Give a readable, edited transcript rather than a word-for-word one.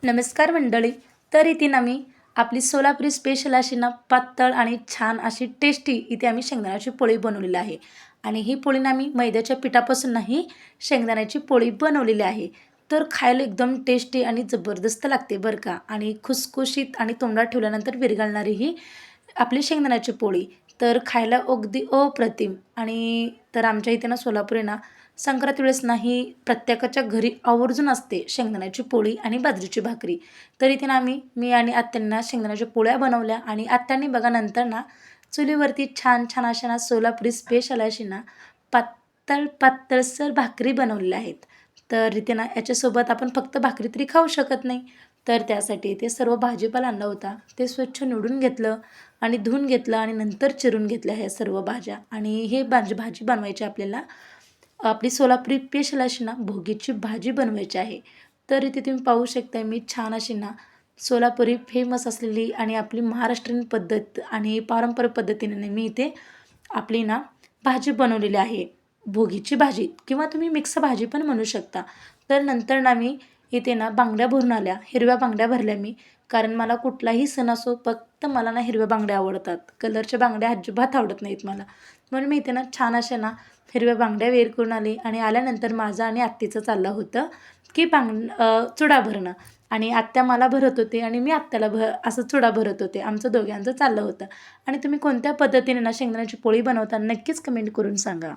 नमस्कार मंडळी. तर इथे ना मी आपली सोलापुरी स्पेशल अशी ना पातळ आणि छान अशी टेस्टी इथे आम्ही शेंगदाण्याची पोळी बनवलेली आहे. आणि ही पोळी ना मी मैद्याच्या पिठापासून नाही शेंगदाण्याची पोळी बनवलेली आहे. तर खायला एकदम टेस्टी आणि जबरदस्त लागते बरं का. आणि खुसखुशीत आणि तोंडात ठेवल्यानंतर विरघळणारी ही आपली शेंगदाण्याची पोळी तर खायला अगदी अप्रतिम. आणि तर आमच्या इथे ना सोलापुरी ना संक्रांती वेळेस नाही प्रत्येकाच्या घरी आवर्जून असते शेंगदाण्याची पोळी आणि बाजरीची भाकरी. तर इथे ना मी आणि आत्यांना शेंगदाण्याच्या पोळ्या बनवल्या आणि आत्यांनी बघा नंतर ना चुलीवरती छान छान अशा ना सोलापुरी स्पेशल अशी ना पातळ पातळसर भाकरी बनवलेल्या आहेत. तर इथे ना याच्यासोबत आपण फक्त भाकरी तरी खाऊ शकत नाही. तर त्यासाठी इथे सर्व भाजीपाला आणला होता ते स्वच्छ निवडून घेतलं आणि धुवून घेतलं आणि नंतर चिरून घेतल्या ह्या सर्व भाज्या. आणि हे भाजी बनवायची आपल्याला आपली सोलापुरी स्पेशल अशी ना भोगीची भाजी बनवायची आहे. तर इथे तुम्ही पाहू शकता मी छान अशी ना सोलापुरी फेमस असलेली आणि आपली महाराष्ट्रीयन पद्धत आणि पारंपरिक पद्धतीने मी इथे आपली ना भाजी बनवलेली आहे. भोगीची भाजी किंवा तुम्ही मिक्स भाजी पण म्हणू शकता. तर नंतर ना मी इथे ना बांगड्या भरून आल्या, हिरव्या बांगड्या भरल्या मी. कारण मला कुठलाही सण असो फक्त मला ना हिरव्या बांगड्या आवडतात. कलरच्या बांगड्या अजिबात आवडत नाहीत मला. म्हणून मी इथे ना छान अशा ना हिरव्या बांगड्या वेअर करून आले. आणि आल्यानंतर माझं आणि आत्तीचं चाललं होतं की चुडा भरणं. आणि आत्या मला भरत होते आणि मी आत्याला असं चुडा भरत होते. आमचं दोघांचं चाललं होतं. आणि तुम्ही कोणत्या पद्धतीने ना शेंगदाण्याची पोळी बनवता नक्कीच कमेंट करून सांगा.